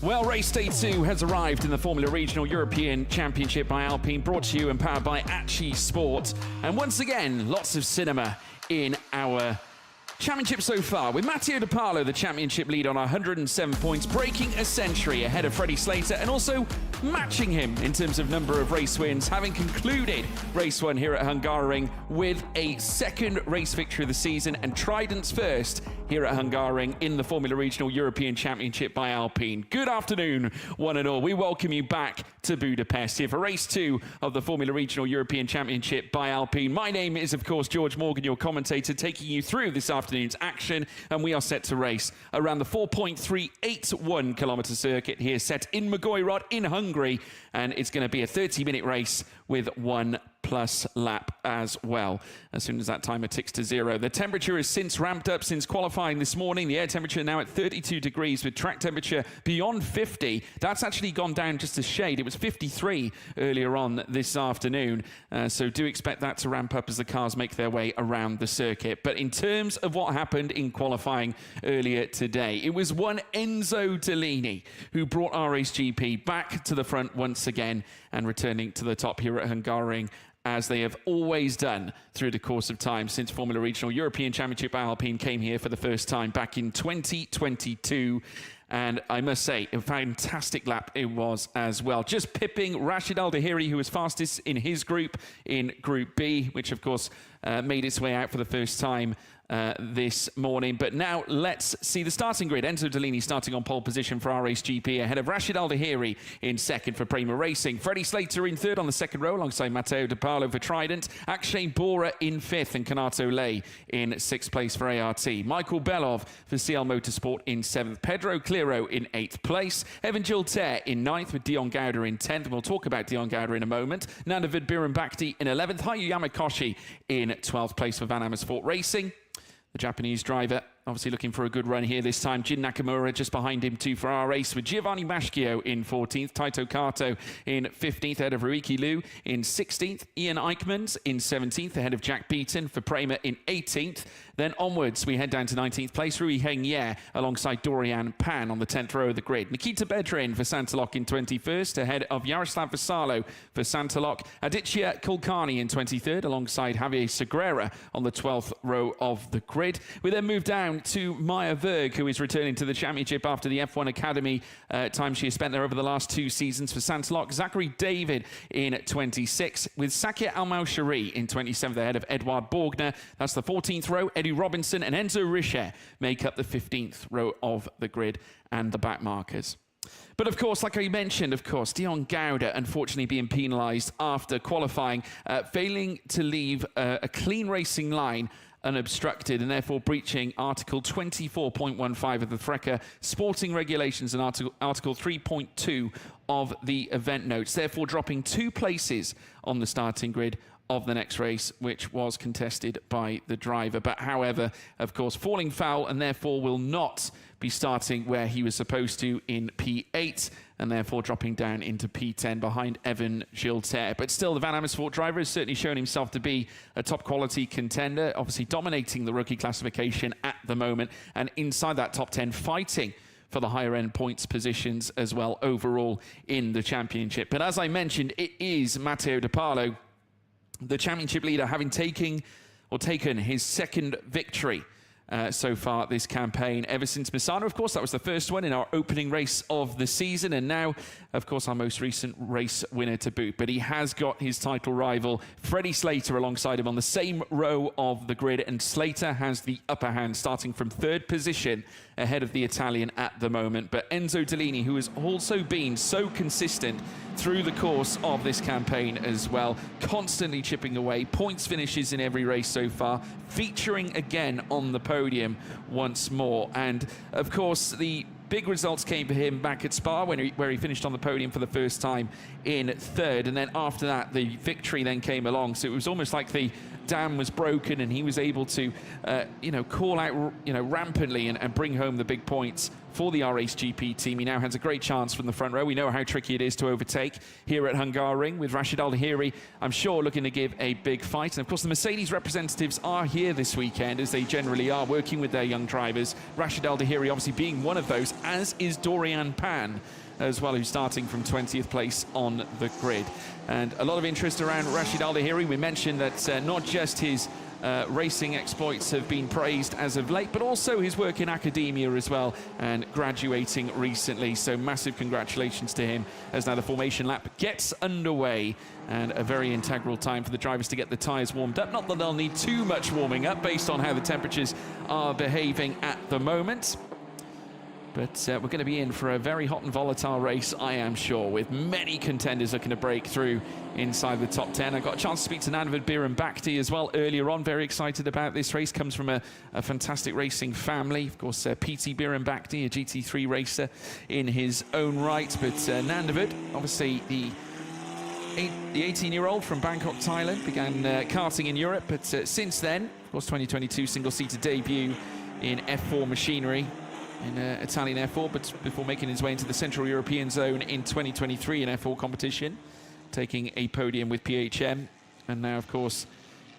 Well, race day 2 has arrived in the Formula Regional European Championship by Alpine, brought to you and powered by Acci Sport. And once again, lots of cinema in our championship so far, with Matteo De Carlo, the championship lead on 107 points, breaking a century ahead of Freddie Slater and also matching him in terms of number of race wins, having concluded race 1 here at Hungaroring with a second race victory of the season and Trident's first here at Hungaroring in the Formula Regional European Championship by Alpine. Good afternoon, one and all. We welcome you back to Budapest here for race 2 of the Formula Regional European Championship by Alpine. My name is, of course, George Morgan, your commentator, taking you through this afternoon's action, and we are set to race around the 4.381 kilometre circuit here, set in Magyarország in Hungary, and it's going to be a 30-minute race with 1+ lap as well, as soon as that timer ticks to 0. The temperature has since ramped up since qualifying this morning. The air temperature now at 32 degrees with track temperature beyond 50. That's actually gone down just a shade. It was 53 earlier on this afternoon, so do expect that to ramp up as the cars make their way around the circuit. But in terms of what happened in qualifying earlier today, it was one Enzo Dellini who brought RSGP back to the front once again and returning to the top here at Hungaroring, as they have always done through the course of time since Formula Regional European Championship Alpine came here for the first time back in 2022. And I must say, a fantastic lap it was as well. Just pipping Rashid Al-Dahiri, who was fastest in his group, in Group B, which of course made its way out for the first time this morning. But now let's see the starting grid. Enzo Dellini starting on pole position for RSGP ahead of Rashid Al-Dahiri in second for Prima Racing. Freddie Slater in third on the second row alongside Matteo De Carlo for Trident. Akshay Bora in fifth and Kanato Lay in sixth place for ART. Michael Belov for CL Motorsport in seventh. Pedro Clero in eighth place. Evan Gilter in ninth with Dion Gowder in 10th. And we'll talk about Dion Gowder in a moment. Nanavid Birenbakti in 11th. Hayu Yamakoshi in 12th place for Van Amersfoort Racing. The Japanese driver obviously looking for a good run here this time. Jin Nakamura just behind him too for our race, with Giovanni Maschio in 14th, Taito Kato in 15th ahead of Ruiki Liu in 16th, Ian Eichmans in 17th ahead of Jack Beaton for Prema in 18th. Then onwards we head down to 19th place, Rui Heng Ye alongside Dorian Pan on the 10th row of the grid. Nikita Bedrin for Santaloc in 21st ahead of Yaroslav Vasalo for Santaloc. Aditya Kulkarni in 23rd alongside Javier Segrera on the 12th row of the grid. We then move down to Maya Verg, who is returning to the championship after the F1 Academy time she has spent there over the last 2 seasons for Santaloc. Zachary David in 26, with Sakir Al-Maushari in 27th ahead of Edward Borgner. That's the 14th row. Eddie Robinson and Enzo Richer make up the 15th row of the grid and the back markers. But of course, like I mentioned, of course, Dion Gowder unfortunately being penalised after qualifying, failing to leave a clean racing line unobstructed and therefore breaching Article 24.15 of the FRECA Sporting Regulations and Article 3.2 of the event notes, therefore dropping 2 places on the starting grid of the next race, which was contested by the driver. But however, of course, falling foul and therefore will not be starting where he was supposed to in P8 and therefore dropping down into P10 behind Evan Gilter. But still, the Van Amersfoort driver has certainly shown himself to be a top quality contender, obviously dominating the rookie classification at the moment and inside that top 10 fighting for the higher end points positions as well overall in the championship. But as I mentioned, it is Matteo De Carlo, the championship leader, having taken his second victory so far this campaign ever since Misano. Of course, that was the first one in our opening race of the season, and now, of course, our most recent race winner to boot. But he has got his title rival, Freddie Slater, alongside him on the same row of the grid, and Slater has the upper hand, starting from third position ahead of the Italian at the moment. But Enzo Dellini, who has also been so consistent through the course of this campaign as well, constantly chipping away, points finishes in every race so far, featuring again on the podium once more. And of course, the big results came for him back at Spa where he finished on the podium for the first time in third, and then after that the victory then came along. So it was almost like the dam was broken and he was able to call out rampantly and bring home the big points for the RHGP team. He now has a great chance from the front row. We know how tricky it is to overtake here at Hungaroring, with Rashid Al-Dahiri, I'm sure, looking to give a big fight. And of course, the Mercedes representatives are here this weekend, as they generally are, working with their young drivers. Rashid Al-Dahiri obviously being one of those, as is Dorian Pan as well, who's starting from 20th place on the grid. And a lot of interest around Rashid Al-Dahiri. We mentioned that not just his racing exploits have been praised as of late, but also his work in academia as well, and graduating recently. So massive congratulations to him, as now the formation lap gets underway, and a very integral time for the drivers to get the tyres warmed up. Not that they'll need too much warming up based on how the temperatures are behaving at the moment. But we're going to be in for a very hot and volatile race, I am sure, with many contenders looking to break through inside the top 10. I got a chance to speak to Nanavad Biram-Bhakdi as well earlier on. Very excited about this race. Comes from a fantastic racing family. Of course, PT Biram-Bhakdi, a GT3 racer in his own right. But Nanavad, obviously the 18-year-old from Bangkok, Thailand, began karting in Europe. But since then, of course, 2022 single-seater debut in F4 machinery in Italian F4, but before making his way into the Central European zone in 2023 in F4 competition, taking a podium with PHM. And now, of course,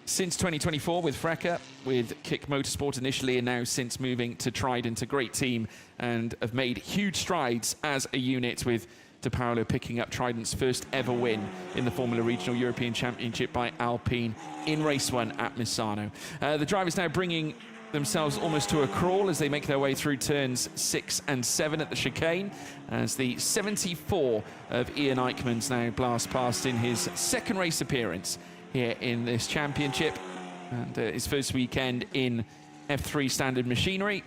since 2024 with Freca, with Kick Motorsport initially, and now since moving to Trident, a great team, and have made huge strides as a unit, with De Paolo picking up Trident's first ever win in the Formula Regional European Championship by Alpine in race 1 at Misano. The drivers now bringing themselves almost to a crawl as they make their way through turns 6 and 7 at the chicane, as the 74 of Ian Eichmann's now blast past in his second race appearance here in this championship, and his first weekend in F3 standard machinery.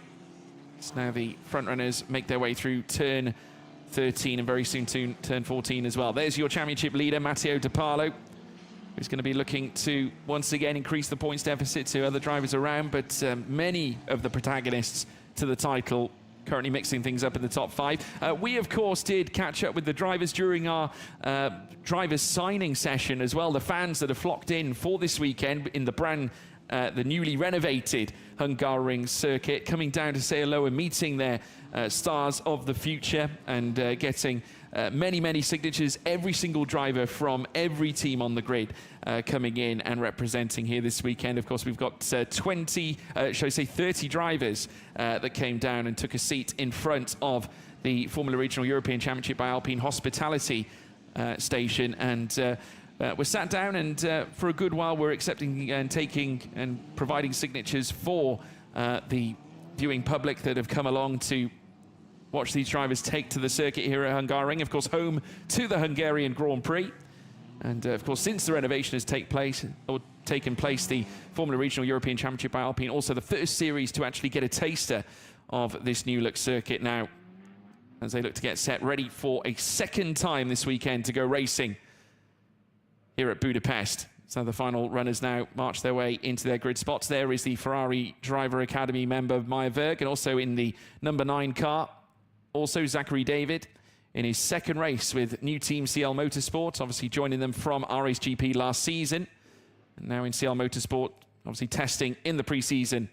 So now the front runners make their way through turn 13 and very soon to turn 14 as well. There's your championship leader, Matteo De Paolo, who's going to be looking to once again increase the points deficit to other drivers around, but many of the protagonists to the title currently mixing things up in the top 5. We, of course, did catch up with the drivers during our drivers signing session as well. The fans that have flocked in for this weekend in the newly renovated Hungaroring circuit, coming down to say hello and meeting their stars of the future, and getting many signatures. Every single driver from every team on the grid coming in and representing here this weekend. Of course, we've got 30 drivers that came down and took a seat in front of the Formula Regional European Championship by Alpine hospitality station, and we're sat down, and for a good while we're accepting and taking and providing signatures for the viewing public that have come along to watch these drivers take to the circuit here at Hungaroring, of course home to the Hungarian Grand Prix. And of course, since the renovation has taken place, the Formula Regional European Championship by Alpine, also the first series to actually get a taster of this new look circuit now, as they look to get set ready for a second time this weekend to go racing here at Budapest. So the final runners now march their way into their grid spots. There is the Ferrari Driver Academy member Meyer Werg, and also in the number 9 car, also Zachary David in his second race with new team CL Motorsport, obviously joining them from RHGP last season, and now in CL Motorsport, obviously testing in the pre-season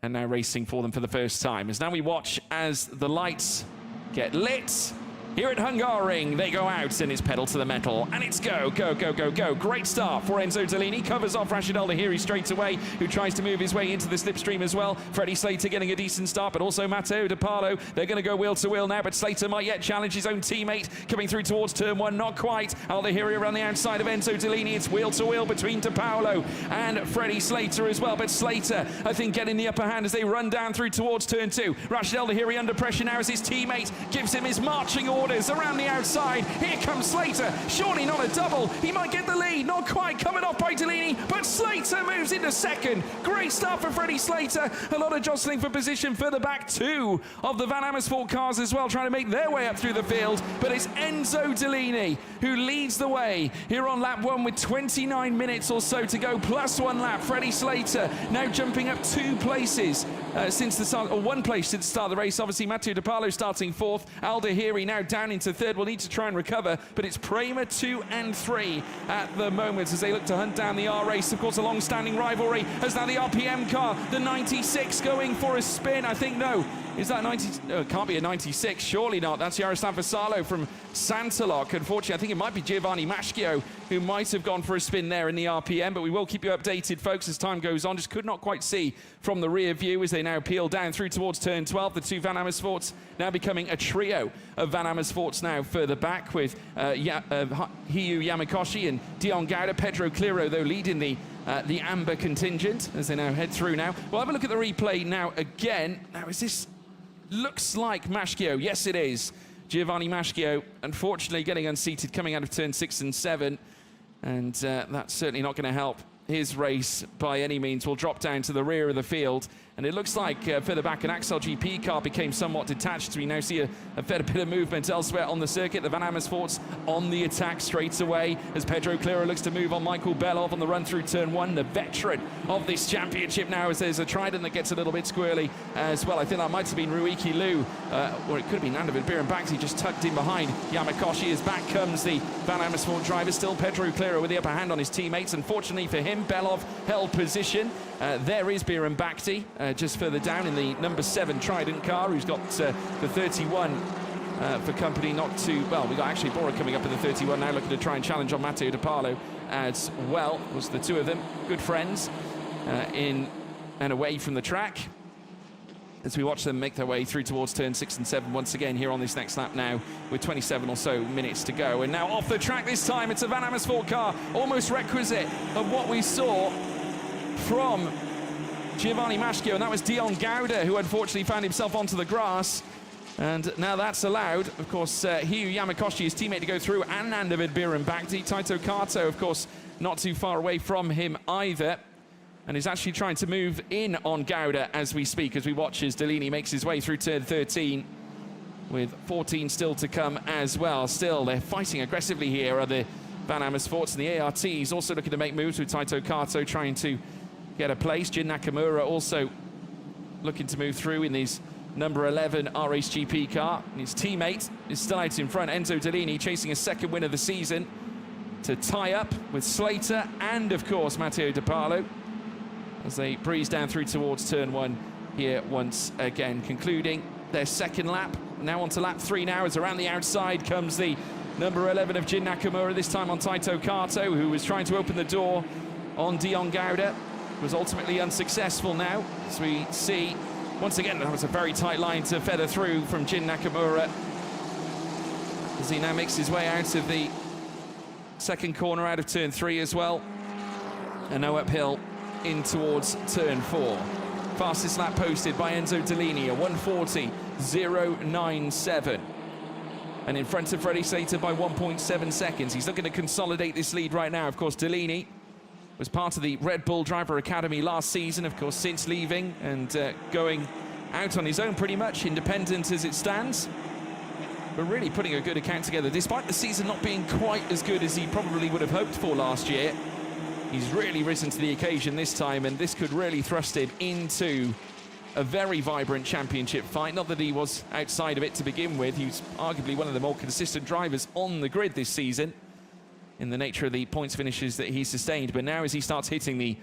and now racing for them for the first time. As now we watch as the lights get lit here at Hungaroring. They go out, and it's pedal to the metal, and it's go. Great start for Enzo Dellini. Covers off Rashid Al-Dahiri straight away, who tries to move his way into the slipstream as well. Freddie Slater getting a decent start, but also Matteo De Paolo. They're going to go wheel to wheel now, but Slater might yet challenge his own teammate coming through towards turn 1. Not quite. Al-Dahiri around the outside of Enzo Dellini. It's wheel to wheel between De Paolo and Freddie Slater as well, but Slater, I think, getting the upper hand as they run down through towards turn 2. Rashid Al-Dahiri under pressure now as his teammate gives him his marching orders around the outside. Here comes Slater. Surely not a double. He might get the lead. Not quite. Coming off by Dellini, but Slater moves into second. Great start for Freddie Slater. A lot of jostling for position further back. 2 of the Van Amersfoort cars as well, trying to make their way up through the field. But it's Enzo Dellini who leads the way here on lap 1 with 29 minutes or so to go, plus 1 lap. Freddie Slater now jumping up 2 places since the start, or 1 place since the start of the race. Obviously, Matteo De Paolo starting 4th. Al-Dahiri now down into 3rd. Will need to try and recover, but it's Prema 2 and 3 at the moment as they look to hunt down the R race. Of course, a long-standing rivalry as now the RPM car, the 96, going for a spin. I think, no, Is that 90? Oh, it can't be a 96. Surely not. That's Jaroslav Vasalo from Santalok. Unfortunately, I think it might be Giovanni Maschio who might have gone for a spin there in the RPM, but we will keep you updated, folks, as time goes on. Just could not quite see from the rear view as they now peel down through towards turn 12. The two Van Amersfoorts now becoming a trio of Van Amersfoorts now further back with Hiyu Yamakoshi and Dion Gauda. Pedro Clero, though, leading the amber contingent as they now head through now. We'll have a look at the replay now again. Now, is this... Looks like Maschio. Yes, it is. Giovanni Maschio, unfortunately, getting unseated coming out of turn 6 and 7. And that's certainly not going to help his race by any means. Will drop down to the rear of the field. And it looks like further back an Axel GP car became somewhat detached. We now see a fair bit of movement elsewhere on the circuit. The Van Amersfoorts on the attack straight away as Pedro Clero looks to move on Michael Belov on the run through turn 1. The veteran of this championship now, as there's a trident that gets a little bit squirrely as well. I think that might have been Ruiki Liu, or it could have been Nandavit Birenbakhti just tucked in behind Yamakoshi. As back comes the Van Amersfoort driver. Still Pedro Clero with the upper hand on his teammates. Unfortunately for him, Belov held position. There is Birenbakhti just further down in the number 7 Trident car, who's got the 31 for company not too well. We got actually Bora coming up in the 31 now, looking to try and challenge on Matteo De Parlo as well. Of course, the two of them good friends in and away from the track as we watch them make their way through towards turn 6 and 7 once again here on this next lap now with 27 or so minutes to go. And now off the track this time, it's a Van Amersfoort car, almost requisite of what we saw from Giovanni Maschio, and that was Dion Gauda, who unfortunately found himself onto the grass. And now that's allowed, of course, Hiyu Yamakoshi, his teammate, to go through, and Nandavit Birenbakhti. Taito Kato, of course, not too far away from him either, and is actually trying to move in on Gauda as we speak, as we watch as Delaney makes his way through turn 13, with 14 still to come as well. Still, they're fighting aggressively here, are the Van Amersfoorts, and the ARTs also looking to make moves with Taito Kato trying to get a place. Jin Nakamura also looking to move through in his number 11 RHGP car. And his teammate is still out in front. Enzo Delaney chasing a second win of the season to tie up with Slater and, of course, Matteo De Parlo as they breeze down through towards turn 1 here once again, concluding their second lap. Now on to lap 3 now, as around the outside comes the number 11 of Jin Nakamura, this time on Taito Kato, who was trying to open the door on Dion Gauda. Was ultimately unsuccessful now, as we see once again that was a very tight line to feather through from Jin Nakamura as he now makes his way out of the second corner out of turn 3 as well, and now uphill in towards turn 4. Fastest lap posted by Enzo Delaney, a 1:40.097, and in front of Freddie Slater by 1.7 seconds. He's looking to consolidate this lead right now. Of course, Delaney was part of the Red Bull Driver Academy last season, of course, since leaving and going out on his own pretty much, independent as it stands. But really putting a good account together, despite the season not being quite as good as he probably would have hoped for last year. He's really risen to the occasion this time, and this could really thrust him into a very vibrant championship fight. Not that he was outside of it to begin with. He was arguably one of the more consistent drivers on the grid this season, in the nature of the points finishes that he sustained. But now as he starts hitting the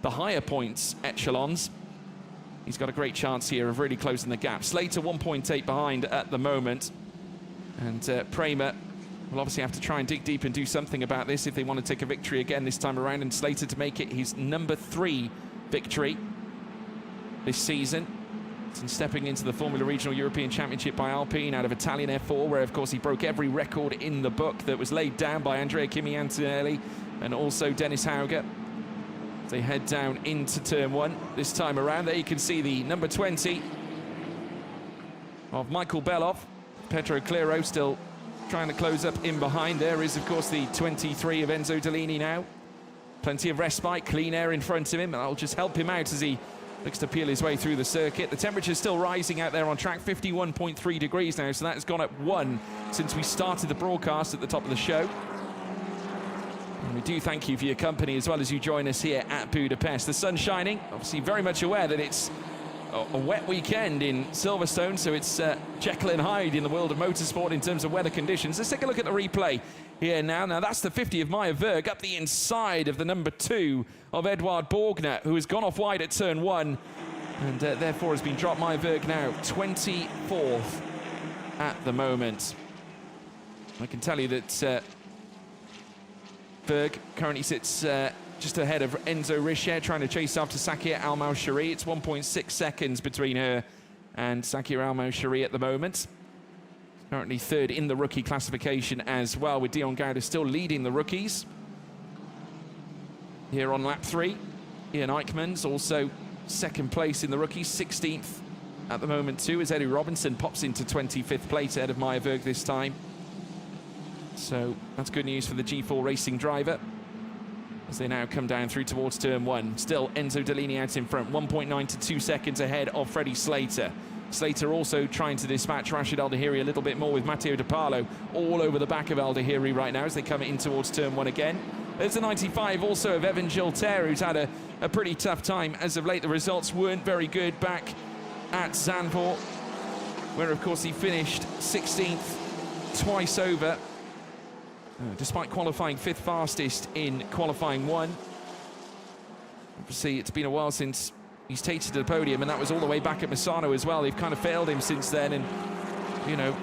higher points echelons, he's got a great chance here of really closing the gap. Slater 1.8 behind at the moment. And Prema will obviously have to try and dig deep and do something about this if they want to take a victory again this time around. And Slater to make it his number 3 victory this season, since stepping into the Formula Regional European Championship by Alpine out of Italian F4, where of course he broke every record in the book that was laid down by Andrea Kimi Antonelli and also Dennis Hauger. They head down into turn 1 this time around. There you can see the number 20 of Michael Belov. Pedro Clero still trying to close up in behind. There is of course the 23 of Enzo Delaney now. Plenty of respite, clean air in front of him, and that'll just help him out as he looks to peel his way through the circuit. The temperature's still rising out there on track, 51.3 degrees now, so that has gone up 1 since we started the broadcast at the top of the show. And we do thank you for your company as well as you join us here at Budapest. The sun's shining, obviously very much aware that it's a wet weekend in Silverstone, so it's Jekyll and Hyde in the world of motorsport in terms of weather conditions. Let's take a look at the replay here now. Now that's the 50 of Maya Verg up the inside of the number 2 of Edward Borgner, who has gone off wide at turn 1 and therefore has been dropped. Meyerberg now 24th at the moment. I can tell you that Berg currently sits just ahead of Enzo Richer, trying to chase after Sakir Al-Maushari. It's 1.6 seconds between her and Sakir Al-Maushari at the moment. Currently third in the rookie classification as well, with Dion Gouda still leading the rookies. Here on lap 3, Ian Eichmann's also second place in the rookies, 16th at the moment too, as Eddie Robinson pops into 25th place ahead of Meyerberg this time. So that's good news for the G4 Racing driver as they now come down through towards turn 1. Still Enzo Dellini out in front, 1.9 to 2 seconds ahead of Freddie Slater. Slater also trying to dispatch Rashid Al-Dahiri a little bit more, with Matteo De Parlo all over the back of Al-Dahiri right now as they come in towards turn 1 again. There's the 95 also of Evan Gilter, who's had a pretty tough time as of late. The results weren't very good back at Zandvoort, where of course he finished 16th twice over, despite qualifying 5th fastest in qualifying 1. Obviously it's been a while since he's tasted the podium, and that was all the way back at Misano as well. They've kind of failed him since then, and you know,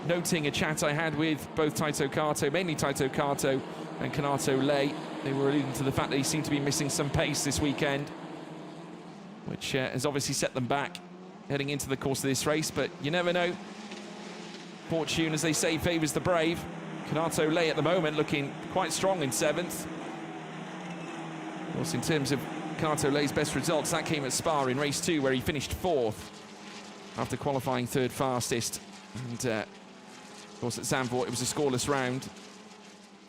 noting a chat I had with both Taito Kato, mainly Taito Kato and Kanato Lei, they were alluding to the fact that he seemed to be missing some pace this weekend, which has obviously set them back heading into the course of this race. But you never know. Fortune, as they say, favours the brave. Kanato Lei at the moment looking quite strong in 7th. Of course, in terms of Kanato Lei's best results, that came at Spa in race 2, where he finished 4th after qualifying 3rd fastest. And of course at Zandvoort it was a scoreless round,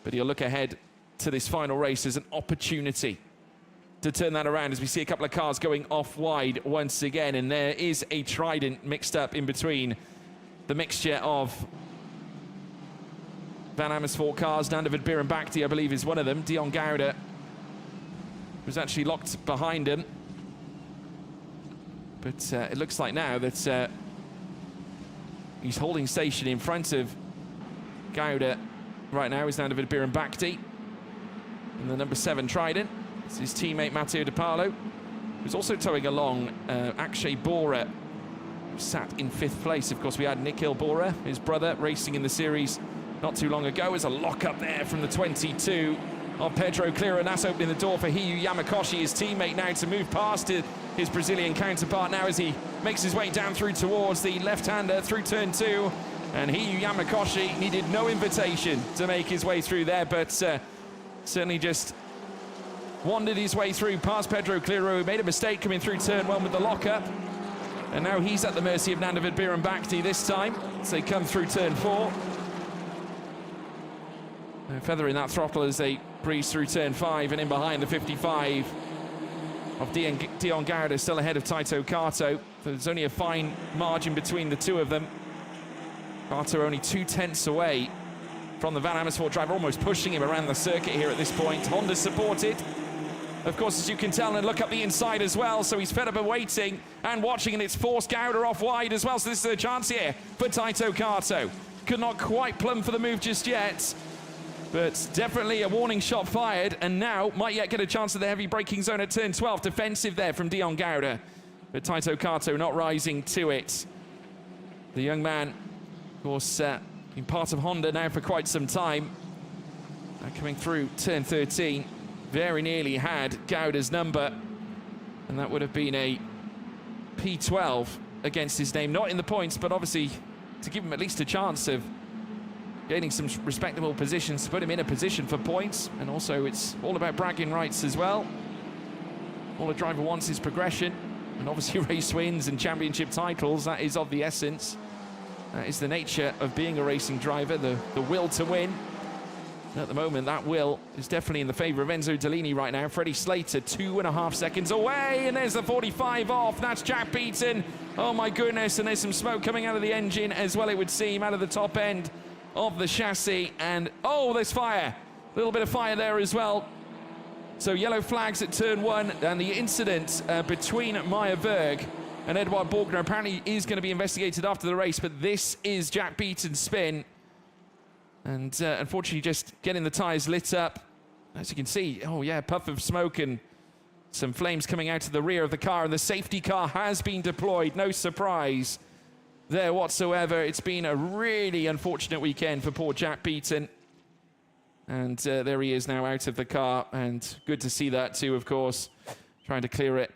but he'll look ahead to this final race as an opportunity to turn that around, as we see a couple of cars going off wide once again, and there is a Trident mixed up in between the mixture of Van Amersfoort cars. Nandavid Birambakti, I believe, is one of them. Dion Gouda was actually locked behind him, but it looks like now that he's holding station in front of Gouda right now is Nandavid Birambakti. And the number 7 Trident, it's his teammate Matteo De Parlo, who's also towing along Akshay Bora, who sat in 5th place. Of course, we had Nikhil Bora, his brother, racing in the series not too long ago. There's a lock-up there from the 22 of Pedro Clear, and that's opening the door for Hiyu Yamakoshi, his teammate, now to move past his Brazilian counterpart now as he makes his way down through towards the left-hander through turn 2. And Hiyu Yamakoshi needed no invitation to make his way through there, but certainly just wandered his way through past Pedro Clearo, who made a mistake coming through turn 1 with the lockup. And now he's at the mercy of Nandavid Birambakti this time as they come through turn 4. They're feathering that throttle as they breeze through turn 5, and in behind the 55 of Dion Gouda, still ahead of Taito Kato. There's only a fine margin between the two of them. Kato only 2/10 away from the Van Amersfoort driver, almost pushing him around the circuit here at this point. Honda supported, of course, as you can tell, and look up the inside as well. So he's fed up and waiting and watching, and it's forced Gouda off wide as well. So this is a chance here for Taito Kato. Could not quite plumb for the move just yet, but definitely a warning shot fired, and now might yet get a chance at the heavy braking zone at turn 12. Defensive there from Dion Gouda, but Taito Kato not rising to it. The young man, of course, been part of Honda now for quite some time. Now coming through turn 13, very nearly had Gouda's number, and that would have been a P12 against his name. Not in the points, but obviously to give him at least a chance of gaining some respectable positions, to put him in a position for points. And also it's all about bragging rights as well. All a driver wants is progression, and obviously race wins and championship titles. That is of the essence. That is the nature of being a racing driver, the will to win. And at the moment, that will is definitely in the favour of Enzo Dellini right now. Freddie Slater, 2.5 seconds away, and there's the 45 off. That's Jack Beaton. Oh my goodness, and there's some smoke coming out of the engine as well, it would seem, out of the top end of the chassis. And oh, there's fire. A little bit of fire there as well. So yellow flags at turn 1, and the incident between Meyerberg and Edouard Borgner apparently is going to be investigated after the race, but this is Jack Beaton's spin. And unfortunately just getting the tyres lit up. As you can see, oh yeah, puff of smoke and Some flames coming out of the rear of the car, and the safety car has been deployed. No surprise there whatsoever. It's been a really unfortunate weekend for poor Jack Beaton. And there he is now out of the car, and good to see that too, of course. Trying to clear it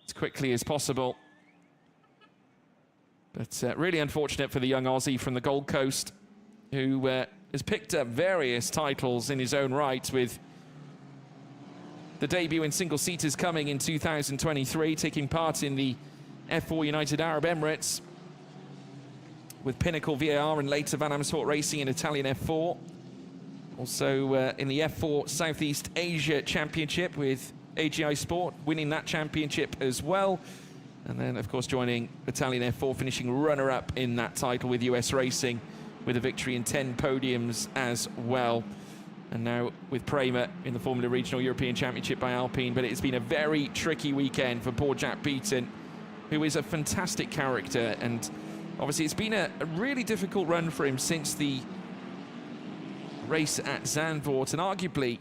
as quickly as possible. But really unfortunate for the young Aussie from the Gold Coast, who has picked up various titles in his own right, with the debut in single-seaters coming in 2023, taking part in the F4 United Arab Emirates with Pinnacle VAR and later Van Amersfoort Racing in Italian F4. Also in the F4 Southeast Asia Championship with AGI Sport, winning that championship as well. And then, of course, joining Italian F4, finishing runner-up in that title with US Racing, with a victory in 10 podiums as well. And now with Prema in the Formula Regional European Championship by Alpine. But it's been a very tricky weekend for poor Jack Beaton, who is a fantastic character. And obviously it's been a really difficult run for him since the race at Zandvoort. And arguably,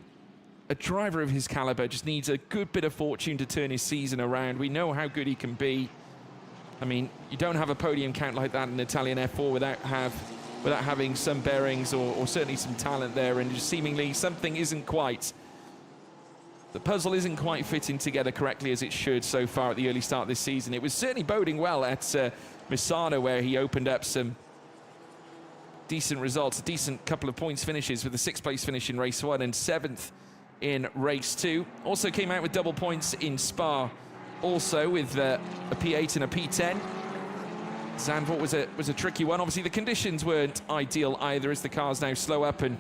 a driver of his caliber just needs a good bit of fortune to turn his season around. We know how good he can be. I mean, you don't have a podium count like that in Italian F4 without having some bearings or certainly some talent there, and just seemingly something isn't quite, the puzzle isn't quite fitting together correctly as it should so far at the early start of this season. It was certainly boding well at Misano, where he opened up some decent results, a decent couple of points finishes with a 6th place finish in race 1 and 7th in race 2. Also came out with double points in Spa, also with a P8 and a P10. Zandvoort was a tricky one. Obviously, the conditions weren't ideal either, as the cars now slow up and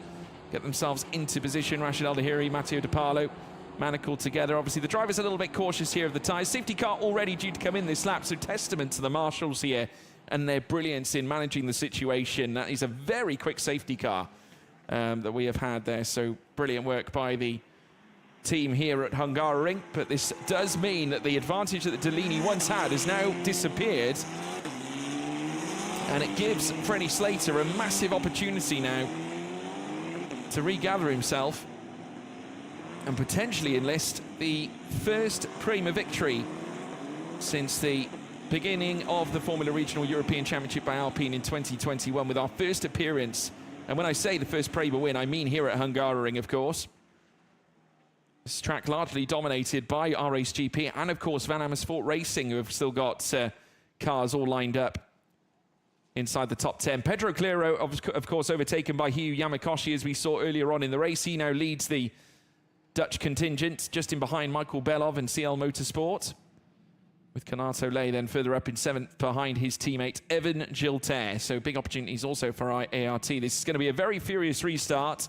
get themselves into position. Rashid Al-Dahiri, Matteo De Parlo manacled together. Obviously, the driver's a little bit cautious here of the tyres. Safety car already due to come in this lap, so testament to the marshals here and their brilliance in managing the situation. That is a very quick safety car that we have had there, so brilliant work by the team here at Hungaroring. But this does mean that the advantage that Delaney once had has now disappeared. And it gives Freddie Slater a massive opportunity now to regather himself and potentially enlist the first Prema victory since the beginning of the Formula Regional European Championship by Alpine in 2021, with our first appearance. And when I say the first Prema win, I mean here at Hungaroring, of course. This track largely dominated by RSGP and, of course, Van Amersfoort Racing, who have still got cars all lined up inside the top 10. Pedro Clero, of course, overtaken by Hugh Yamakoshi, as we saw earlier on in the race. He now leads the Dutch contingent, just in behind Michael Belov and CL Motorsport, with Kanato Lay then further up in 7th behind his teammate Evan Giltaire. So big opportunities also for ART. This is going to be a very furious restart.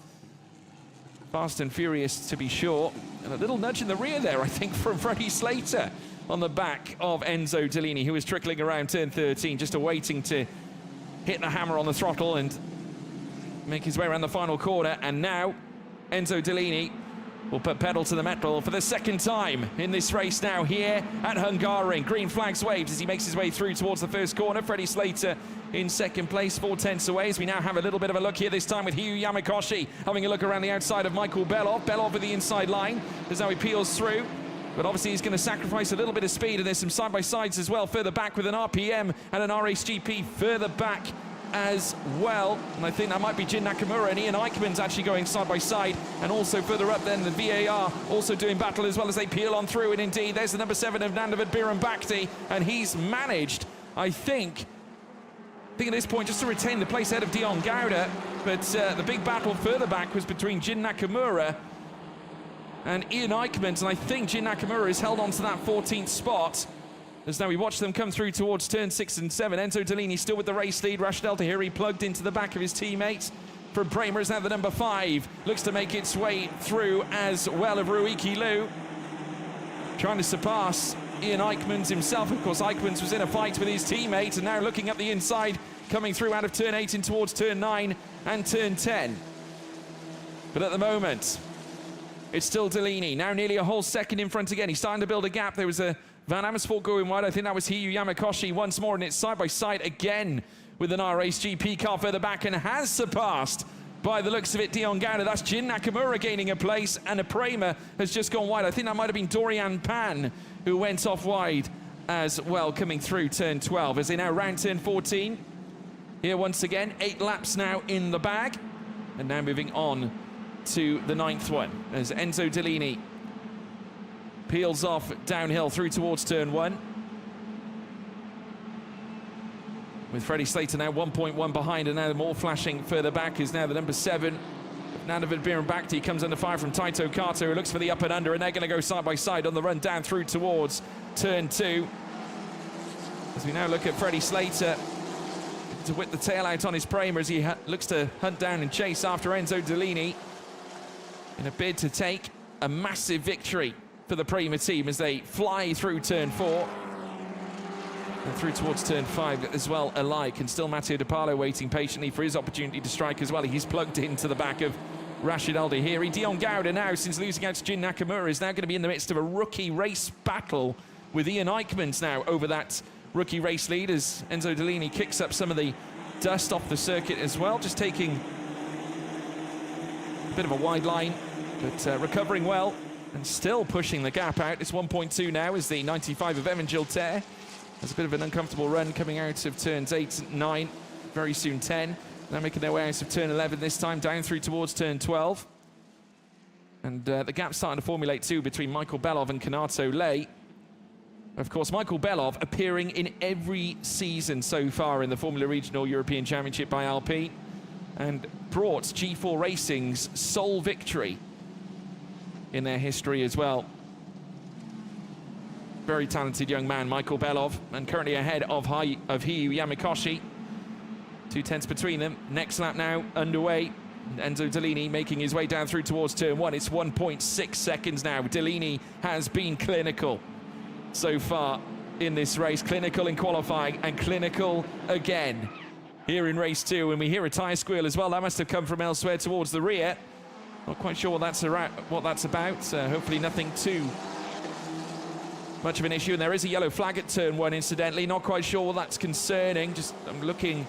Fast and furious, to be sure. And a little nudge in the rear there, I think, from Freddie Slater on the back of Enzo Delaney, who was trickling around turn 13, just awaiting to hit the hammer on the throttle and make his way around the final corner. And now Enzo Delaney will put pedal to the metal for the second time in this race now here at Hungaroring. Green flags waved as he makes his way through towards the first corner. Freddie Slater in second place, 4/10 away, as we now have a little bit of a look here this time with Hugh Yamakoshi having a look around the outside of Michael Belov. Belov with the inside line as now he peels through. But obviously he's going to sacrifice a little bit of speed, and there's some side-by-sides as well further back, with an RPM and an RSGP further back as well. And I think that might be Jin Nakamura, and Ian Eichmann's actually going side-by-side. And also further up then, the VAR also doing battle as well as they peel on through. And indeed, there's the number 7 of Nandavid Biram Bhakti, and he's managed, I think at this point, just to retain the place ahead of Dion Gouda. But the big battle further back was between Jin Nakamura and Ian Eichmann, and I think Jin Nakamura is held on to that 14th spot. As now we watch them come through towards turn 6 and 7. Enzo Delaney still with the race lead. Rashid Al-Dahiri plugged into the back of his teammates. From Prema is now the number 5. Looks to make its way through as well of Ruiki Liu. Trying to surpass Ian Eichmann's himself. Of course, Eichmann's was in a fight with his teammate, and now looking up the inside, coming through out of turn 8 in towards turn 9 and turn 10. But at the moment, it's still Delaney, now nearly a whole second in front again. He's starting to build a gap. There was a Van Amersfoort going wide. I think that was Hugh Yamakoshi once more, and it's side by side again with an RSGP car further back, and has surpassed by the looks of it, Dion Gowda. That's Jin Nakamura gaining a place, and a Prema has just gone wide. I think that might have been Dorian Pan who went off wide as well, coming through turn 12 as they now round turn 14. Here once again, 8 laps now in the bag, and now moving on to the 9th one as Enzo Dellini peels off downhill through towards turn 1. With Freddie Slater now 1.1 behind, and now more flashing further back is now the number 7. Nandavad Birambakti comes under fire from Taito Kato, who looks for the up and under, and they're going to go side by side on the run down through towards turn 2. As we now look at Freddie Slater to whip the tail out on his Prema as he looks to hunt down and chase after Enzo Dellini in a bid to take a massive victory for the Prema team as they fly through turn 4. And through towards turn 5 as well alike, and still Matteo De Palo waiting patiently for his opportunity to strike as well. He's plugged into the back of Rashid Al-Dahiri. Dion Gowda now, since losing out to Jin Nakamura, is now going to be in the midst of a rookie race battle with Ian Eichmans now over that rookie race lead as Enzo Dellini kicks up some of the dust off the circuit as well, just taking a bit of a wide line, but recovering well and still pushing the gap out. It's 1.2 now as the 95 of Evan Gilter has a bit of an uncomfortable run coming out of turns 8 and 9, very soon 10. Now making their way out of turn 11 this time, down through towards turn 12. And the gap's starting to formulate too between Michael Belov and Kanato Lay. Of course, Michael Belov appearing in every season so far in the Formula Regional European Championship by Alpine, and brought G4 Racing's sole victory in their history as well. Very talented young man, Michael Belov, and currently ahead of Hiyu Yamakoshi. 2/10 between them. Next lap now underway. Enzo Dellini making his way down through towards turn 1. It's 1.6 seconds now. Dellini has been clinical so far in this race. Clinical in qualifying and clinical again here in race 2. And we hear a tyre squeal as well. That must have come from elsewhere towards the rear. Not quite sure what that's about. Hopefully nothing too much of an issue, and there is a yellow flag at turn 1 incidentally. Not quite sure what that's concerning. I'm looking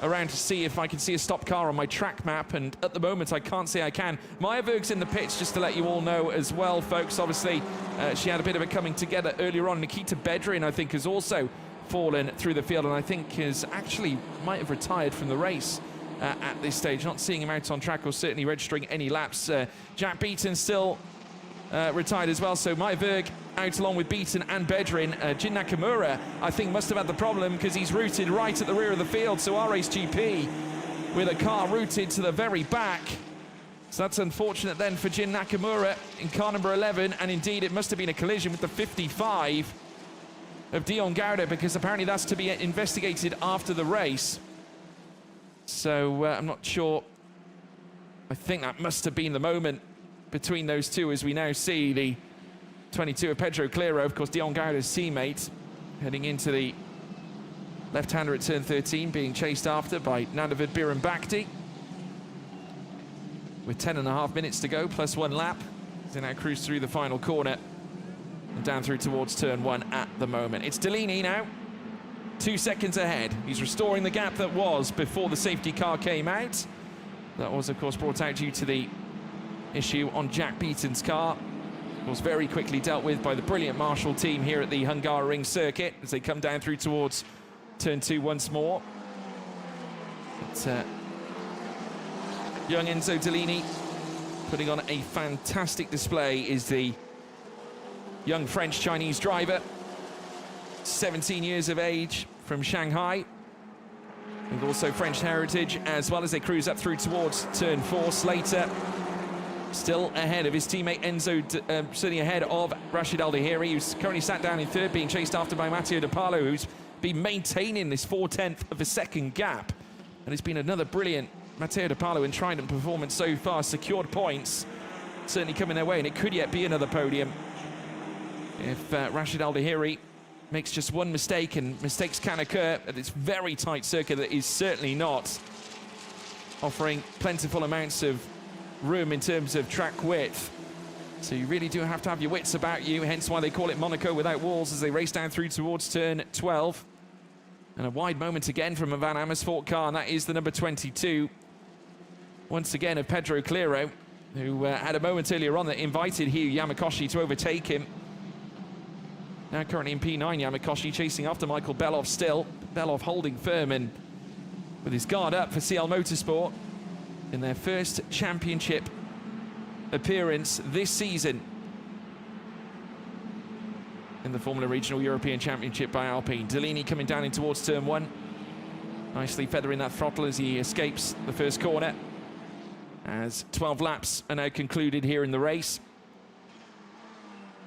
around to see if I can see a stopped car on my track map, and at the moment I can't say I can. Meyerberg's in the pits, just to let you all know as well, folks. Obviously she had a bit of a coming together earlier on. Nikita Bedrin, I think, has also fallen through the field, and I think is actually might have retired from the race at this stage. Not seeing him out on track or certainly registering any laps. Jack Beaton still retired as well, so Meyerberg out along with Beaton and Bedrin. Jin Nakamura, I think, must have had the problem because he's routed right at the rear of the field, so RAce GP with a car routed to the very back. So that's unfortunate then for Jin Nakamura in car number 11, and indeed it must have been a collision with the 55 of Dion Gowda, because apparently that's to be investigated after the race. So I'm not sure. I think that must have been the moment between those two, as we now see the 22 of Pedro Clero, of course Dion Gowda's teammate, heading into the left-hander at turn 13, being chased after by Nandavad Birambakti. With 10.5 minutes to go, plus 1 lap, they now cruise through the final corner and down through towards turn 1 at the moment. It's Dellini now, 2 seconds ahead. He's restoring the gap that was before the safety car came out. That was, of course, brought out due to the issue on Jack Beaton's car. Was very quickly dealt with by the brilliant Marshall team here at the Hungaroring circuit as they come down through towards turn 2 once more. But, young Enzo Dellini putting on a fantastic display is the young French-Chinese driver, 17 years of age, from Shanghai, with also French heritage, as well as they cruise up through towards turn 4. Slater still ahead of his teammate Enzo, certainly ahead of Rashid Al-Dahiri, who's currently sat down in 3rd, being chased after by Matteo De Palo, who's been maintaining this 4/10 of a second gap. And it's been another brilliant Matteo De Palo in Trident performance so far. Secured points certainly coming their way, and it could yet be another podium if Rashid Al-Dahiri makes just one mistake, and mistakes can occur at this very tight circuit that is certainly not offering plentiful amounts of room in terms of track width. So you really do have to have your wits about you, hence why they call it Monaco without walls as they race down through towards turn 12. And a wide moment again from a Van Amersfoort car, and that is the number 22. once again of Pedro Clearo, who had a moment earlier on that invited Hugh Yamakoshi to overtake him. Now currently in P9, Yamakoshi chasing after Michael Belov still. Belov holding firm and with his guard up for CL Motorsport in their first championship appearance this season in the Formula Regional European Championship by Alpine. Delaney coming down in towards turn 1. Nicely feathering that throttle as he escapes the first corner, as 12 laps are now concluded here in the race.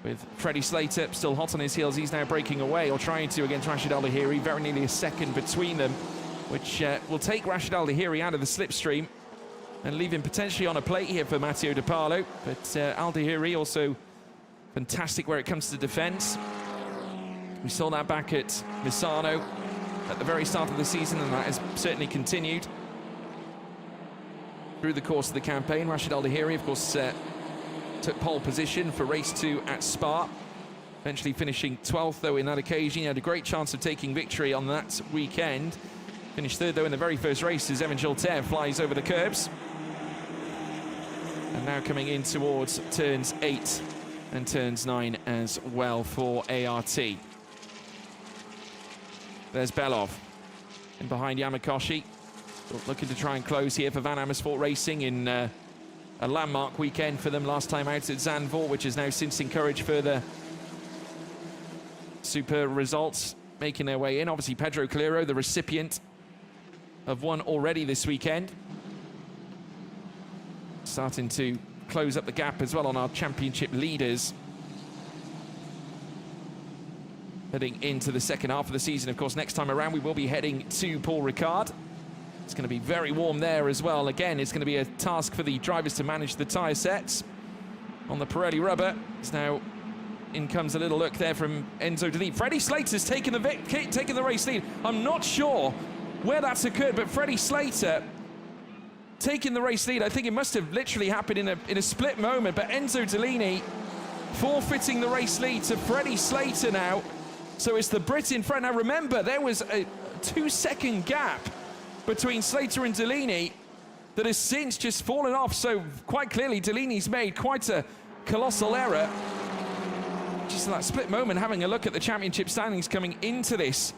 With Freddie Slater still hot on his heels, he's now breaking away, or trying to, against Rashid Al Dhahiri. Very nearly a second between them, which will take Rashid Al Dhahiri out of the slipstream and leave him potentially on a plate here for Matteo De Parlo. But Al Dhahiri also fantastic where it comes to defence. We saw that back at Misano at the very start of the season, and that has certainly continued through the course of the campaign. Rashid Al Dhahiri, of course, took pole position for race 2 at Spa, eventually finishing 12th, though, in that occasion. He had a great chance of taking victory on that weekend. Finished 3rd, though, in the very first race as Evan Gilter flies over the curbs. And now coming in towards turns 8 and turns 9 as well for ART. There's Belov in behind Yamakoshi, looking to try and close here for Van Amersfoort Racing in a landmark weekend for them last time out at Zandvoort, which has now since encouraged further super results making their way in. Obviously Pedro Clearo, the recipient of one already this weekend, starting to close up the gap as well on our championship leaders heading into the second half of the season. Of course, next time around we will be heading to Paul Ricard. It's going to be very warm there as well. Again, it's going to be a task for the drivers to manage the tyre sets on the Pirelli rubber. It's now in comes a little look there from Enzo Delaney. Freddie Slater's taken the race lead. I'm not sure where that's occurred, but Freddie Slater taking the race lead. I think it must have literally happened in a split moment, but Enzo Delaney forfeiting the race lead to Freddie Slater now. So it's the Brit in front. Now remember, there was a 2-second gap between Slater and Delaney that has since just fallen off. So quite clearly, Delaney's made quite a colossal error. Just that split moment, having a look at the championship standings coming into this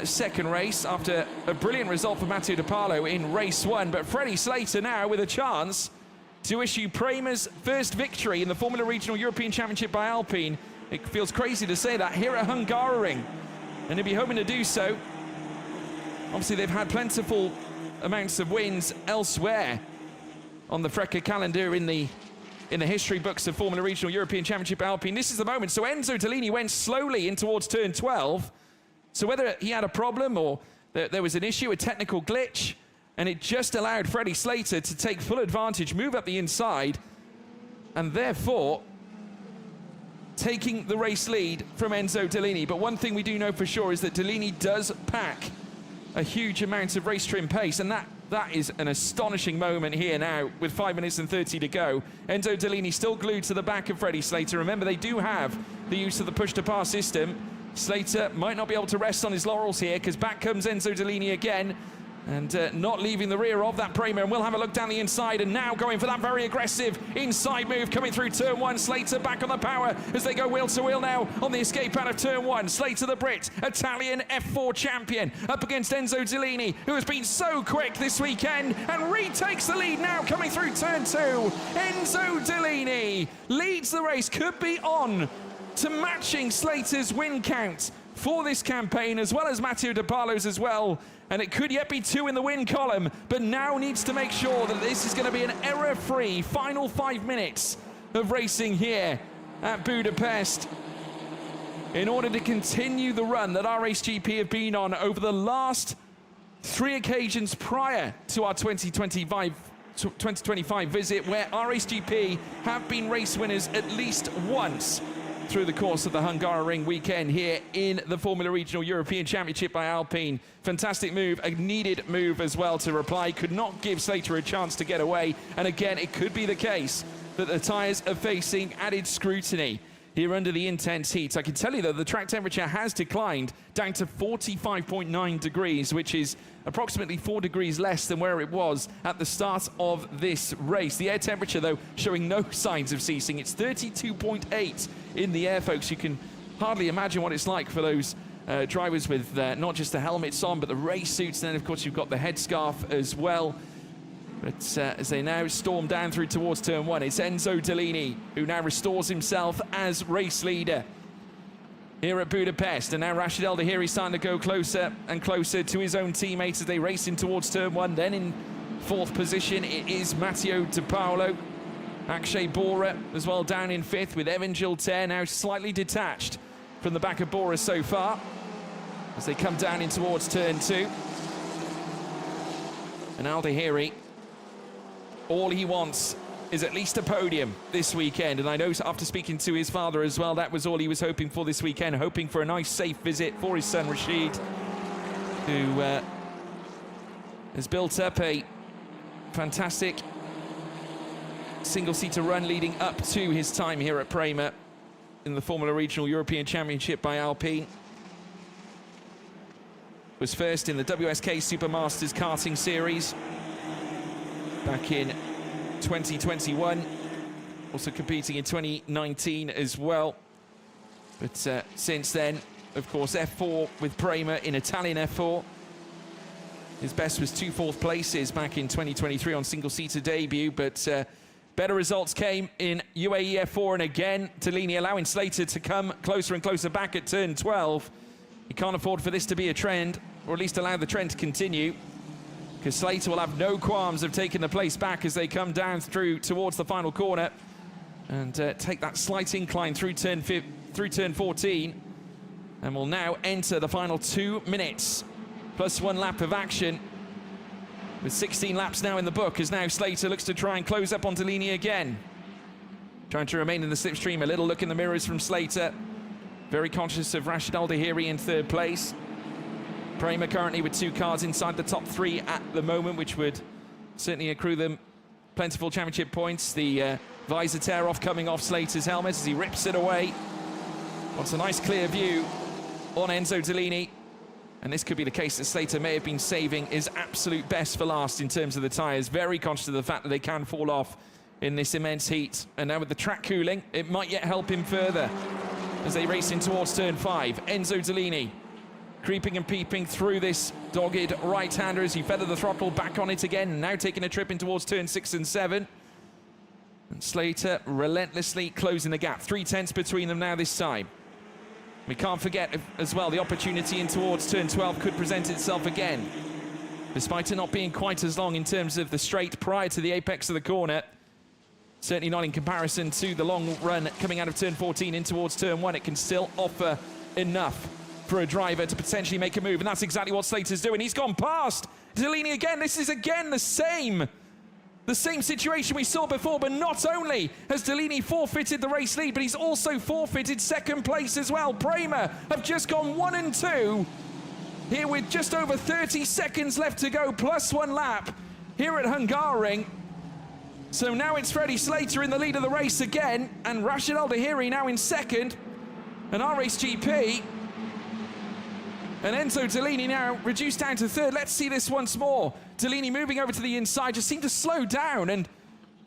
second race after a brilliant result for Matteo De Parlo in race 1. But Freddie Slater now with a chance to issue Prema's first victory in the Formula Regional European Championship by Alpine. It feels crazy to say that here at Hungaroring, and he'll be hoping to do so. Obviously, they've had plentiful amounts of wins elsewhere on the Freca calendar in the history books of Formula Regional European Championship Alpine. This is the moment. So Enzo Delaney went slowly in towards turn 12. So whether he had a problem or there was an issue, a technical glitch, and it just allowed Freddie Slater to take full advantage, move up the inside, and therefore taking the race lead from Enzo Delaney. But one thing we do know for sure is that Delaney does pack a huge amount of race trim pace, and that is an astonishing moment here now with 5 minutes and 30 to go. Enzo Delaney still glued to the back of Freddie Slater. Remember, they do have the use of the push-to-pass system. Slater might not be able to rest on his laurels here, because back comes Enzo Delaney again, and not leaving the rear of that Prema. And we'll have a look down the inside, and now going for that very aggressive inside move coming through turn 1. Slater back on the power as they go wheel to wheel now on the escape out of turn 1. Slater, the Brit, Italian F4 champion, up against Enzo Delaney, who has been so quick this weekend and retakes the lead now coming through turn 2. Enzo Delaney leads the race, could be on to matching Slater's win count for this campaign, as well as Matteo De Parlo's as well. And it could yet be 2 in the win column, but now needs to make sure that this is going to be an error-free final 5 minutes of racing here at Budapest in order to continue the run that RHGP have been on over the last 3 occasions prior to our 2025 visit, where RHGP have been race winners at least once through the course of the Hungaroring weekend here in the Formula Regional European Championship by Alpine. Fantastic move, a needed move as well to reply. Could not give Slater a chance to get away. And again, it could be the case that the tyres are facing added scrutiny. here under the intense heat. I can tell you, though, the track temperature has declined down to 45.9 degrees, which is approximately 4 degrees less than where it was at the start of this race. The air temperature, though, showing no signs of ceasing. It's 32.8 in the air, folks. You can hardly imagine what it's like for those drivers with not just the helmets on, but the race suits. And then, of course, you've got the headscarf as well. But as they now storm down through towards turn one, it's Enzo Dellini who now restores himself as race leader here at Budapest. And now Rashid El Dahiri starting to go closer and closer to his own teammates as they race in towards turn one. Then in fourth position, it is Matteo De Paolo. Akshay Bora as well down in fifth, with Evan Gilter now slightly detached from the back of Bora so far as they come down in towards turn two. And El Dahiri, all he wants is at least a podium this weekend. And I know after speaking to his father as well, that was all he was hoping for this weekend, hoping for a nice, safe visit for his son Rashid, who has built up a fantastic single-seater run leading up to his time here at Prema in the Formula Regional European Championship by Alpine. Was first in the WSK Supermasters karting series back in 2021, also competing in 2019 as well. But since then, of course, F4 with Prema in Italian F4. His best was 2 fourth places back in 2023 on single-seater debut, but better results came in UAE F4, and again, Dellini allowing Slater to come closer and closer back at turn 12. He can't afford for this to be a trend, or at least allow the trend to continue, because Slater will have no qualms of taking the place back as they come down through towards the final corner and take that slight incline through turn 14, and will now enter the final 2 minutes plus 1 lap of action, with 16 laps now in the book, as now Slater looks to try and close up on Dellini again, trying to remain in the slipstream. A little look in the mirrors from Slater, very conscious of Rashid El Dahiri in third place. Prema currently with 2 cars inside the top 3 at the moment, which would certainly accrue them plentiful championship points. The visor tear off coming off Slater's helmet as he rips it away. Wants a nice clear view on Enzo Dellini. And this could be the case that Slater may have been saving his absolute best for last in terms of the tyres. Very conscious of the fact that they can fall off in this immense heat. And now with the track cooling, it might yet help him further as they race in towards turn 5. Enzo Dellini creeping and peeping through this dogged right-hander as he feathered the throttle back on it again, now taking a trip in towards turn 6 and 7. And Slater relentlessly closing the gap. 3/10 between them now this time. We can't forget as well the opportunity in towards turn 12 could present itself again, despite it not being quite as long in terms of the straight prior to the apex of the corner. Certainly not in comparison to the long run coming out of turn 14 in towards turn 1. It can still offer enough for a driver to potentially make a move, and that's exactly what Slater's doing. He's gone past Dellini again. This is again the same situation we saw before, but not only has Dellini forfeited the race lead, but he's also forfeited second place as well. Prema have just gone 1 and 2 here with just over 30 seconds left to go, plus 1 lap here at Hungaroring. So now it's Freddie Slater in the lead of the race again, and Rashid El Dahiri now in second, and RSGP and Enzo Dellini now reduced down to third. Let's see this once more. Dellini moving over to the inside, just seemed to slow down, and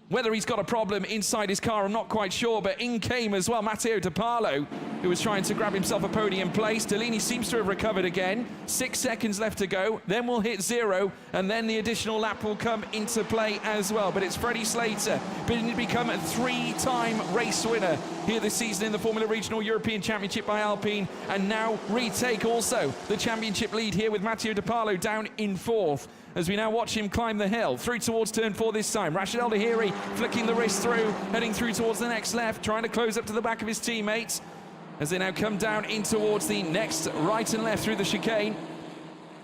whether he's got a problem inside his car, I'm not quite sure, but in came as well Matteo De Paolo, who was trying to grab himself a podium place. Dellini seems to have recovered again. 6 seconds left to go, then we'll hit 0, and then the additional lap will come into play as well. But it's Freddie Slater, become a 3-time race winner here this season in the Formula Regional European Championship by Alpine, and now retake also the championship lead here with Matteo De Paolo down in 4th. As we now watch him climb the hill through towards turn 4 this time. Rashid El Dahiri flicking the wrist through, heading through towards the next left, trying to close up to the back of his teammates as they now come down in towards the next right and left through the chicane.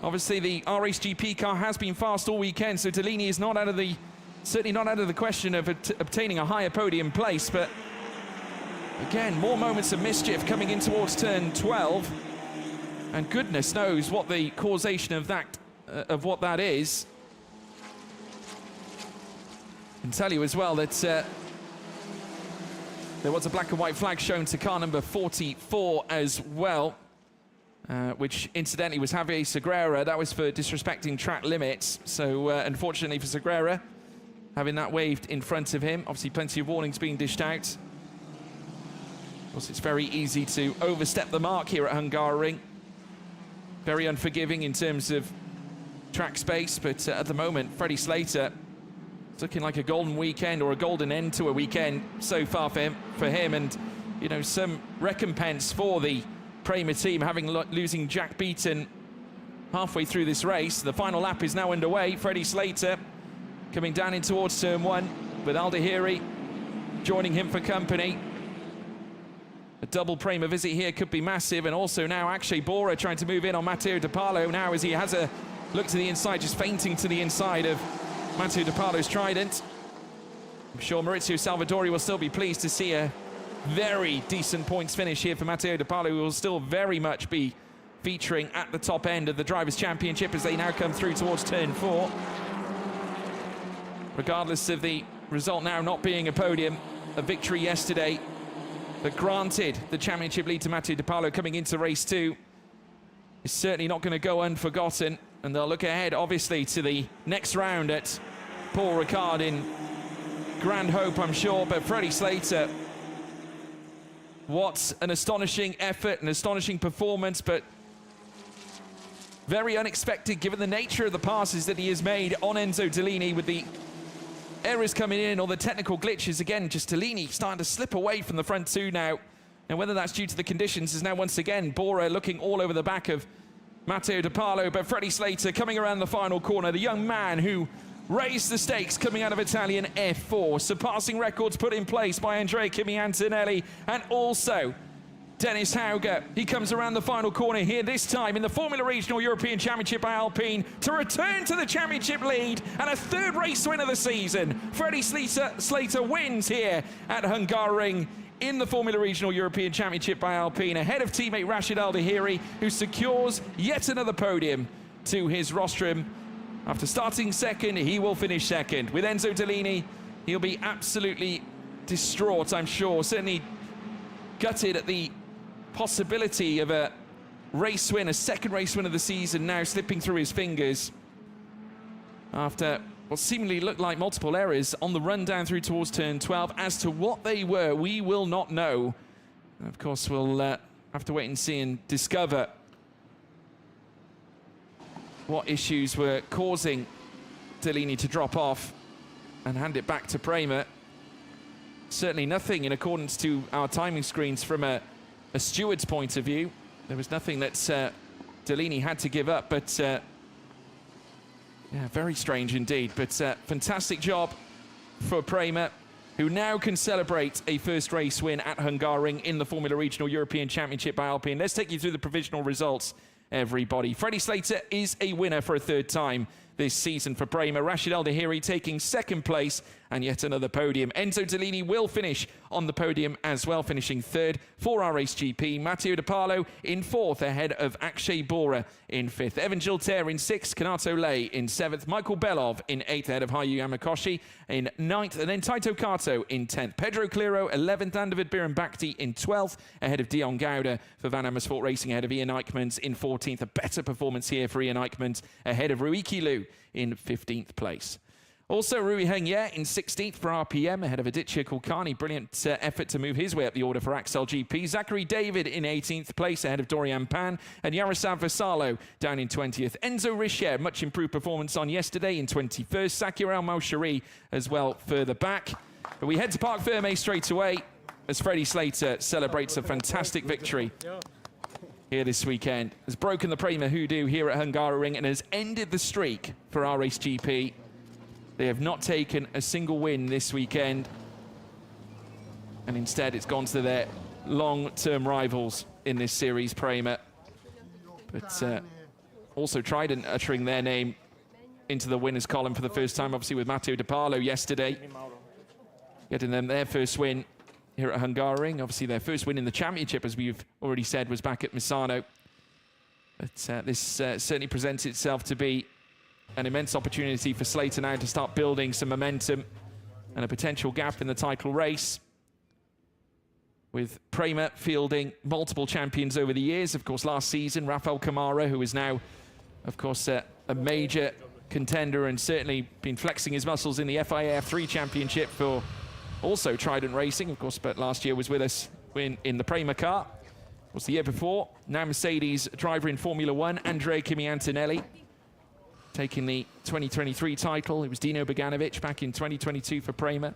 Obviously the RSGP car has been fast all weekend, so Dellini is not out of the, certainly not out of the question of obtaining a higher podium place, but again, more moments of mischief coming in towards turn 12, and goodness knows what the causation of that what that is. I can tell you as well that There was a black and white flag shown to car number 44 as well, which incidentally was Javier Segura. That was for disrespecting track limits. So unfortunately for Segura, having that waved in front of him. Obviously plenty of warnings being dished out. Of course, it's very easy to overstep the mark here at Hungaroring. Very unforgiving in terms of track space, but at the moment, Freddie Slater, it's looking like a golden weekend or a golden end to a weekend so far for him, and you know, some recompense for the Prema team having losing Jack Beaton halfway through this race. The final lap is now underway. Freddie Slater coming down in towards turn 1 with Aldahiri joining him for company. A double Prema visit here could be massive, and also now Akshay Bora trying to move in on Matteo De Palo now as he has a look to the inside, just feinting to the inside of Matteo De Palo's Trident. I'm sure Maurizio Salvadori will still be pleased to see a very decent points finish here for Matteo De Palo, who will still very much be featuring at the top end of the Drivers' Championship as they now come through towards turn 4. Regardless of the result now not being a podium, a victory yesterday that granted the championship lead to Matteo De Palo coming into race 2 is certainly not going to go unforgotten, and they'll look ahead obviously to the next round at Paul Ricard in grand hope, I'm sure. But Freddie Slater, what an astonishing effort, an astonishing performance, but very unexpected given the nature of the passes that he has made on Enzo Dellini, with the errors coming in or the technical glitches. Again, just Dellini starting to slip away from the front 2 now. And whether that's due to the conditions is now once again Bora looking all over the back of Matteo De Palo. But Freddie Slater coming around the final corner, the young man who raised the stakes coming out of Italian F4, surpassing records put in place by Andrea Kimi Antonelli and also Dennis Hauger. He comes around the final corner here, this time in the Formula Regional European Championship by Alpine, to return to the championship lead and a 3rd race win of the season. Freddie Slater wins here at Hungaroring in the Formula Regional European Championship by Alpine, ahead of teammate Rashid Aldahiri, who secures yet another podium to his rostrum. After starting 2nd, he will finish 2nd. With Enzo Dellini, he'll be absolutely distraught, I'm sure. Certainly gutted at the possibility of a race win, a 2nd race win of the season now slipping through his fingers after what seemingly looked like multiple errors on the run down through towards turn 12. As to what they were, we will not know. And of course, we'll have to wait and see and discover what issues were causing Dellini to drop off and hand it back to Prema. Certainly nothing in accordance to our timing screens from a steward's point of view. There was nothing that Dellini had to give up, but yeah, very strange indeed. But fantastic job for Prema, who now can celebrate a 1st race win at Hungaroring in the Formula Regional European Championship by Alpine. Let's take you through the provisional results, everybody. Freddie Slater is a winner for a 3rd time this season for Prema. Rashid Aldahiri taking 2nd place and yet another podium. Enzo Dellini will finish on the podium as well, finishing 3rd for RHGP. Matteo De Palo in 4th ahead of Akshay Bora in 5th. Evan Gilter in 6th, Kanato Lei in 7th, Michael Belov in 8th ahead of Hayu Yamakoshi in 9th, and then Taito Kato in 10th. Pedro Clero 11th, and David Birambakti in 12th ahead of Dion Gouda for Van Amersfoort Racing ahead of Ian Eichmans in 14th. A better performance here for Ian Eichmans ahead of Ruiki Liu in 15th place. Also, Rui Hengye in 16th for RPM ahead of Aditya Kulkarni. Brilliant effort to move his way up the order for Axel GP. Zachary David in 18th place ahead of Dorian Pan. And Yaroslav Vasalo down in 20th. Enzo Richer, much improved performance on yesterday in 21st. Sakir El Maushari as well further back. But we head to Parc Fermé straight away as Freddie Slater celebrates a fantastic victory here this weekend. Has broken the Prema hoodoo here at Hungaroring and has ended the streak for RHGP. They have not taken a single win this weekend, and instead it's gone to their long-term rivals in this series, Prema. But also Trident uttering their name into the winners column for the first time, obviously with Matteo De Palo yesterday, getting them their first win here at Hungaroring. Obviously their first win in the championship, as we've already said, was back at Misano. But this certainly presents itself to be an immense opportunity for Slater now to start building some momentum and a potential gap in the title race. with Prema fielding multiple champions over the years. Of course, last season, Rafael Camara, who is now, of course, a major contender and certainly been flexing his muscles in the FIA F3 Championship for also Trident Racing, of course, but last year was with us in the Prema car. Was the year before. Now Mercedes driver in Formula One, Andrea Kimi Antonelli, taking the 2023 title. It was Dino Beganovic back in 2022 for Prema.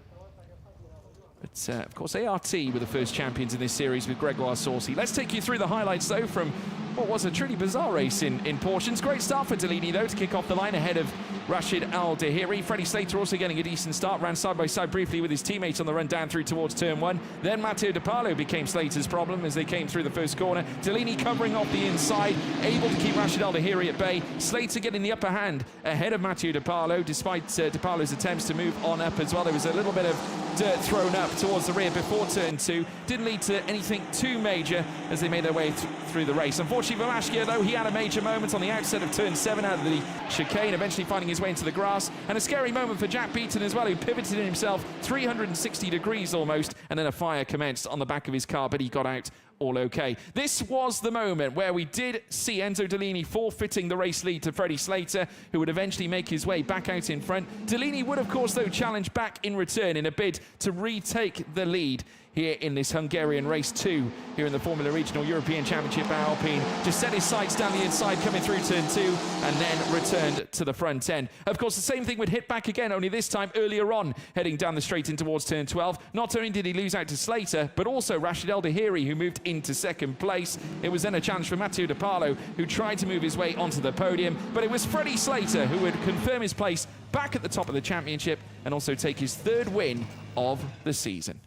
But, of course, ART were the first champions in this series with Gregoire Saucy. Let's take you through the highlights, though, from what was a truly bizarre race in portions. Great start for Delaney, though, to kick off the line ahead of Rashid Al-Dahiri. Freddie Slater also getting a decent start, ran side by side briefly with his teammates on the run down through towards turn one. Then Matteo De Paolo became Slater's problem as they came through the first corner. Delaney covering off the inside, able to keep Rashid Al-Dahiri at bay. Slater getting the upper hand ahead of Matteo De Paolo, despite De Paolo's attempts to move on up as well. There was a little bit of dirt thrown up towards the rear before turn two. Didn't lead to anything too major as they made their way through the race. Unfortunately for Mashkia, though, he had a major moment on the outset of turn 7 out of the chicane, eventually finding his way into the grass. And a scary moment for Jack Beaton as well, who pivoted himself 360 degrees almost, and then a fire commenced on the back of his car, but he got out all okay. This was the moment where we did see Enzo Delaney forfeiting the race lead to Freddie Slater, who would eventually make his way back out in front. Delaney would, of course, though, challenge back in return in a bid to retake the lead here in this Hungarian race 2 here in the Formula Regional European Championship at Alpine. Just set his sights down the inside coming through turn 2 and then returned to the front end. Of course, the same thing would hit back again, only this time earlier on, heading down the straight in towards turn 12. Not only did he lose out to Slater, but also Rashid Al-Dahiri, who moved into second place. It was then a challenge for Matteo De Paolo, who tried to move his way onto the podium, but it was Freddie Slater who would confirm his place back at the top of the championship and also take his 3rd win of the season.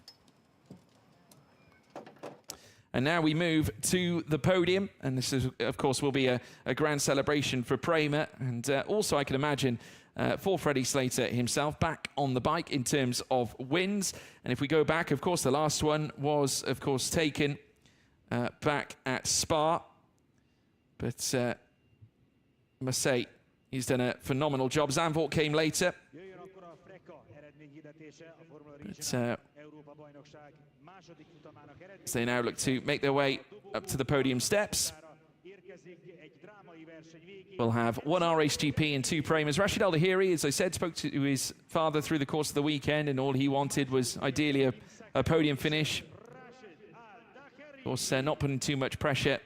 And now we move to the podium, and this is, of course, will be a grand celebration for Prema, and also I can imagine for Freddie Slater himself back on the bike in terms of wins. And if we go back, of course, the last one was, of course, taken back at Spa, but must say he's done a phenomenal job. Zandvoort came later. But, so they now look to make their way up to the podium steps. We'll have 1 RHGP and 2 Premas. Rashid Al-Dahiri, as I said, spoke to his father through the course of the weekend, and all he wanted was ideally a podium finish. Of course, not putting too much pressure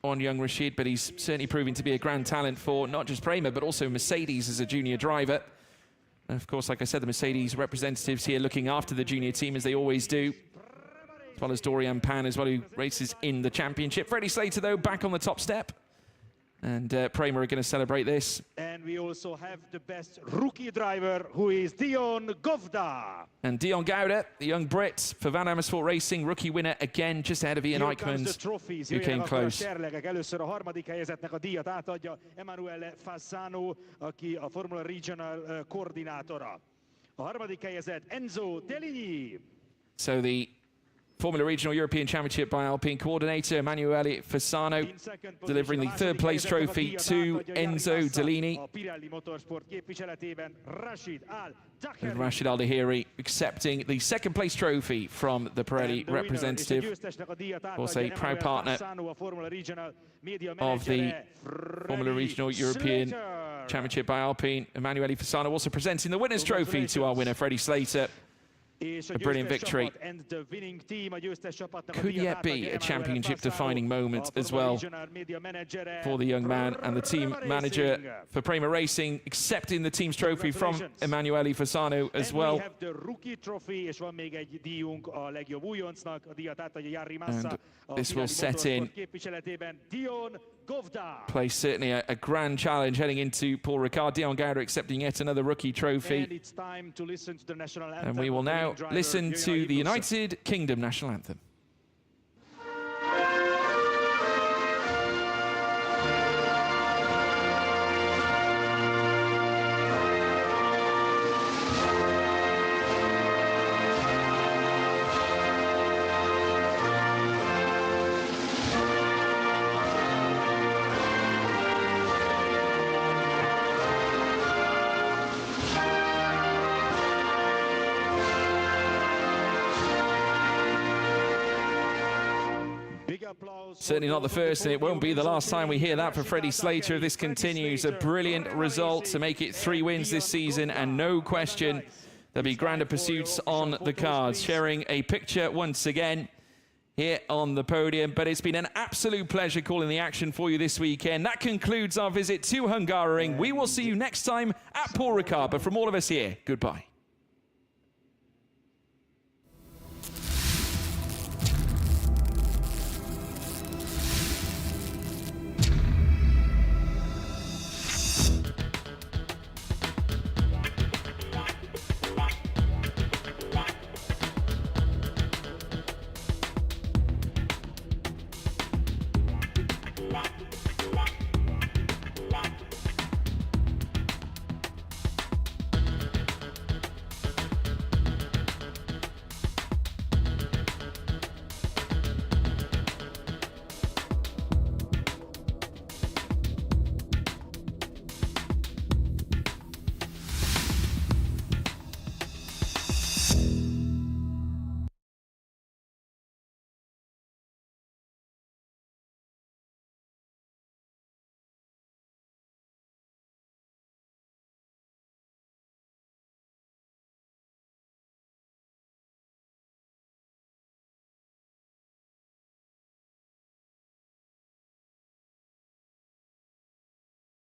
on young Rashid, but he's certainly proving to be a grand talent for not just Prema, but also Mercedes as a junior driver. And of course, like I said, the Mercedes representatives here looking after the junior team as they always do, as well as Dorian Pan as well, who races in the championship. Freddie Slater, though, back on the top step. And Prema are going to celebrate this. And we also have the best rookie driver, who is Dion Govda. And Dion Gouda, the young Brit for Van Amersfoort Racing, rookie winner again, just ahead of Ian Eichmanns, who came close. Először a harmadik helyezettnek a díjat átadja Emanuele Fassano, aki a Formula Regional koordinátora. A harmadik helyezett Enzo Delaney. So the Formula Regional European Championship by Alpine coordinator Emanuele Fassano delivering the 3rd place trophy to Enzo Delaney. And Rashid Al-Dahiri accepting the 2nd place trophy from the Pirelli representative. Also a proud partner of the Formula Regional European Championship by Alpine. Emanuele Fassano also presenting the winner's trophy to our winner Freddie Slater. A brilliant victory. Could yet be a championship-defining moment as well for the young man, and the team manager for Prema Racing accepting the team's trophy from Emanuele Fassano as well. And this will set in place certainly a grand challenge heading into Paul Ricard. Dion Gouda accepting yet another rookie trophy. And we will now listen to the United Kingdom national anthem. Certainly not the first, and it won't be the last time we hear that for Freddie Slater if this continues. A brilliant result to make it 3 wins this season, and no question there'll be grander pursuits on the cards. Sharing a picture once again here on the podium, but it's been an absolute pleasure calling the action for you this weekend. That concludes our visit to Hungaroring. We will see you next time at Paul Ricard, but from all of us here, goodbye.